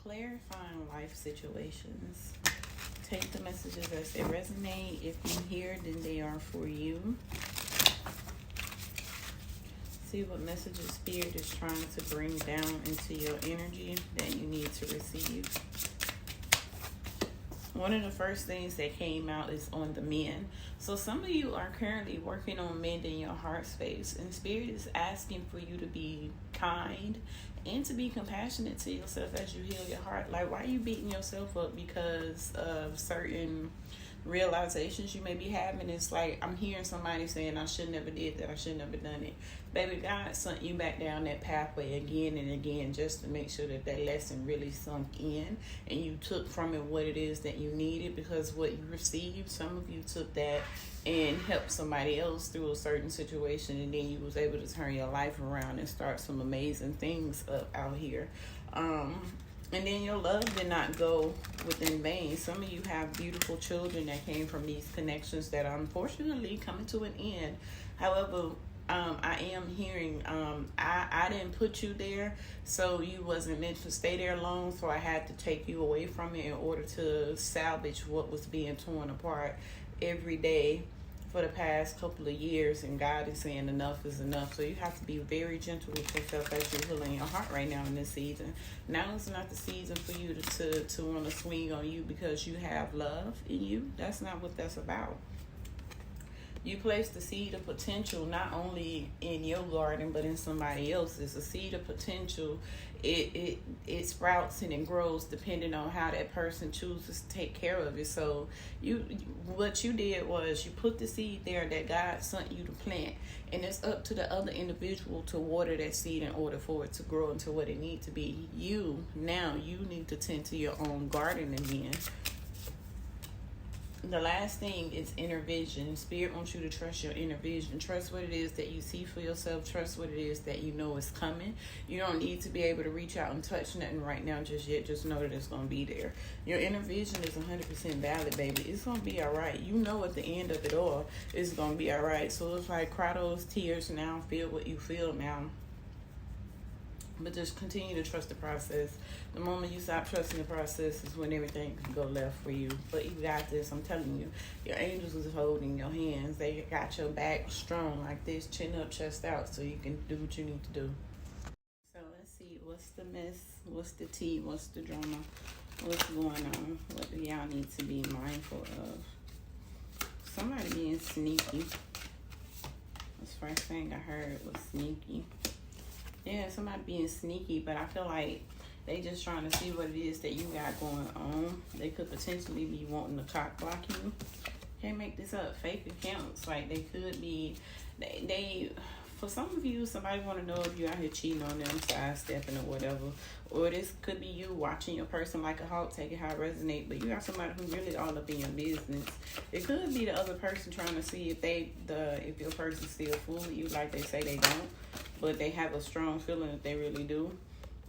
Clarifying life situations. Take the messages as they resonate. If you hear, then they are for you. See what messages Spirit is trying to bring down into your energy that you need to receive. One of the first things that came out is on the men. So some of you are currently working on mending your heart space, and Spirit is asking for you to be kind and to be compassionate to yourself as you heal your heart. Like, why are you beating yourself up because of certain realizations you may be having? It's like, I'm hearing somebody saying, I should never did that, I should never done it. Baby, God sent you back down that pathway again and again just to make sure that that lesson really sunk in and you took from it what it is that you needed, because what you received, some of you took that and helped somebody else through a certain situation, and then you was able to turn your life around and start some amazing things up out here. And then your love did not go within vain. Some of you have beautiful children that came from these connections that are unfortunately coming to an end. However, I am hearing, I didn't put you there, so you wasn't meant to stay there long, so I had to take you away from it in order to salvage what was being torn apart every day for the past couple of years, and God is saying enough is enough. So you have to be very gentle with yourself as you're healing your heart right now in this season. Now is not the season for you to want to swing on you because you have love in you. That's not what that's about. You place the seed of potential not only in your garden but in somebody else's. A seed of potential, it sprouts and it grows depending on how that person chooses to take care of it. So what you did was you put the seed there that God sent you to plant, and it's up to the other individual to water that seed in order for it to grow into what it needs to be. You need to tend to your own garden again. The last thing is inner vision. Spirit wants you to trust your inner vision. Trust what it is that you see for yourself. Trust what it is that you know is coming. You don't need to be able to reach out and touch nothing right now just yet. Just know that it's going to be there. Your inner vision is 100% valid, baby. It's going to be all right. You know at the end of it all, it's going to be all right. So it's like, cry those tears now. Feel what you feel now. But just continue to trust the process. The moment you stop trusting the process is when everything can go left for you. But you got this. I'm telling you. Your angels is holding your hands. They got your back strong like this. Chin up, chest out, so you can do what you need to do. So let's see. What's the mess? What's the tea? What's the drama? What's going on? What do y'all need to be mindful of? Somebody being sneaky. This first thing I heard was sneaky. Yeah, somebody being sneaky, but I feel like they just trying to see what it is that you got going on. They could potentially be wanting to cock block you. Can't make this up. Fake accounts. Like, they could be, they for some of you, somebody want to know if you out here cheating on them, sidestepping or whatever. Or this could be you watching your person like a hawk, taking how it resonates, but you got somebody who's really all up in your business. It could be the other person trying to see if your person's still fooling you like they say they don't, but they have a strong feeling that they really do.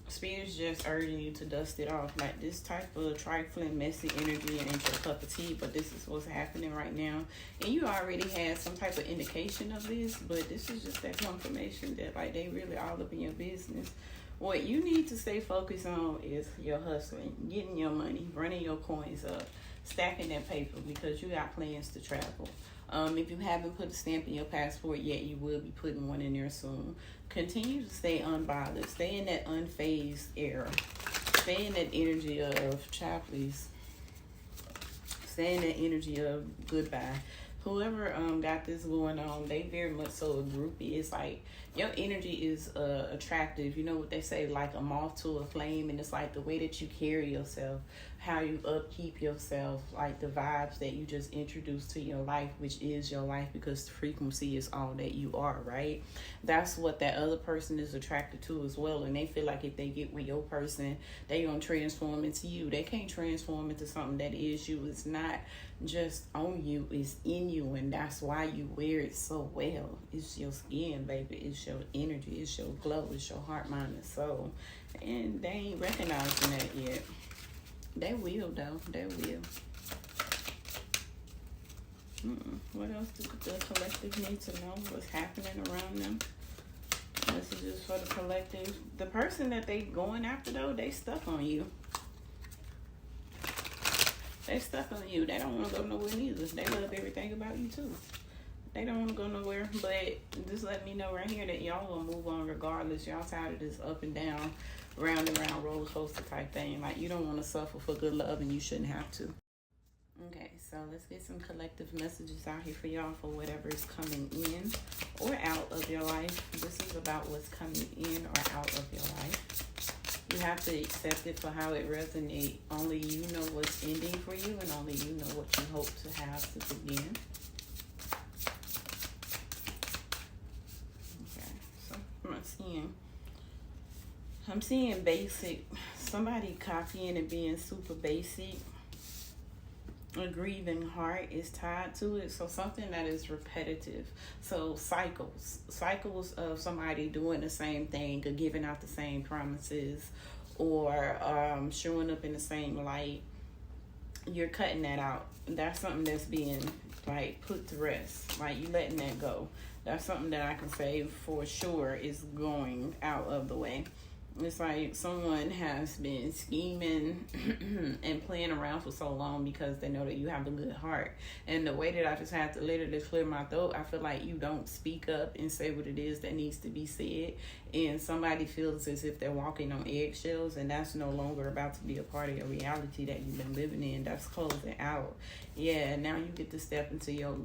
Spirit's just urging you to dust it off. Like, this type of trifling, messy energy ain't your cup of tea, but this is what's happening right now. And you already had some type of indication of this, but this is just that confirmation that, like, they really all up in your business. What you need to stay focused on is your hustling, getting your money, running your coins up, stacking that paper, because you got plans to travel. If you haven't put a stamp in your passport yet, you will be putting one in there soon. Continue to stay unbothered. Stay in that unfazed era. Stay in that energy of, child, please. Stay in that energy of goodbye. Whoever got this going on, they very much so a groupie. It's like your energy is attractive. You know what they say, like a moth to a flame, and it's like the way that you carry yourself, how you upkeep yourself, like the vibes that you just introduce to your life, which is your life, because the frequency is all that you are, right? That's what that other person is attracted to as well, and they feel like if they get with your person, they gonna transform into you. They can't transform into something that is you. It's not just on you, it's in you, and that's why you wear it so well. It's your skin, baby. It's your energy. It's your glow. It's your heart, mind, and soul. And they ain't recognizing that yet. They will, though. They will. What else do the collective need to know? What's happening around them? Messages for the collective. The person that they going after, though, they stuck on you. They stuck on you. They don't want to go nowhere neither. They love everything about you too. They don't want to go nowhere. But just let me know right here that y'all gonna move on regardless. Y'all tired of this up and down, round and round roller coaster type thing. Like, you don't want to suffer for good love, and you shouldn't have to. Okay, so let's get some collective messages out here for y'all for whatever is coming in or out of your life. This is about what's coming in or out of your life. You have to accept it for how it resonates. Only you know what's ending for you, and only you know what you hope to have to begin. Okay, so I'm seeing basic. Somebody copying and being super basic. A grieving heart is tied to it. So something that is repetitive. So cycles of somebody doing the same thing or giving out the same promises or showing up in the same light. You're cutting that out. That's something that's being like put to rest. Like, you letting that go. That's something that I can say for sure is going out of the way. It's like someone has been scheming and playing around for so long because they know that you have a good heart. And the way that I just have to literally clear my throat, I feel like you don't speak up and say what it is that needs to be said. And somebody feels as if they're walking on eggshells, and that's no longer about to be a part of your reality that you've been living in. That's closing out. Yeah, now you get to step into your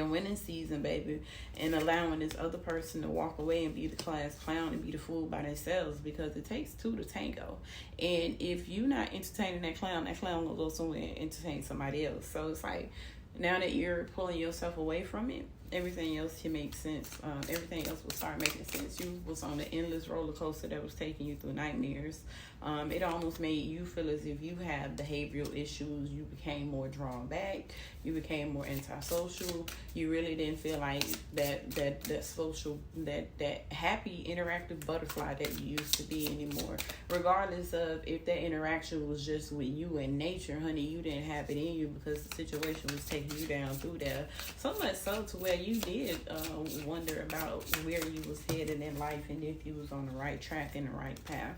winning season, baby, and allowing this other person to walk away and be the class clown and be the fool by themselves, because it takes two to tango. And if you're not entertaining that clown will go somewhere and entertain somebody else. So it's like, now that you're pulling yourself away from it, everything else can make sense. Everything else will start making sense. You was on an endless roller coaster that was taking you through nightmares. It almost made you feel as if you had behavioral issues. You became more drawn back. You became more antisocial. You really didn't feel like that social, that happy interactive butterfly that you used to be anymore. Regardless of if that interaction was just with you and nature, honey, you didn't have it in you because the situation was taking you down through there. So much so to where you did wonder about where you was headed in life and if you was on the right track and the right path.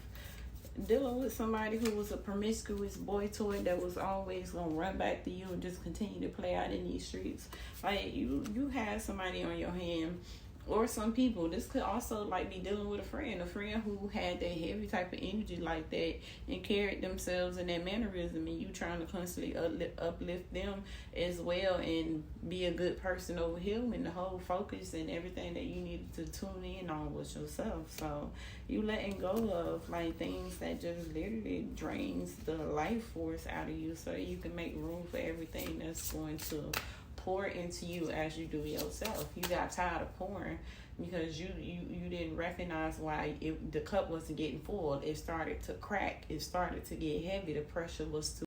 Dealing with somebody who was a promiscuous boy toy that was always gonna run back to you and just continue to play out in these streets. Like, you had somebody on your hand, or some people. This could also like be dealing with a friend who had that heavy type of energy like that and carried themselves in that mannerism, and you trying to constantly uplift them as well and be a good person over here, when the whole focus and everything that you needed to tune in on was yourself. So you letting go of like things that just literally drains the life force out of you, so that you can make room for everything that's going to pour into you as you do yourself. You got tired of pouring because you didn't recognize why the cup wasn't getting full. It started to crack. It started to get heavy. The pressure was too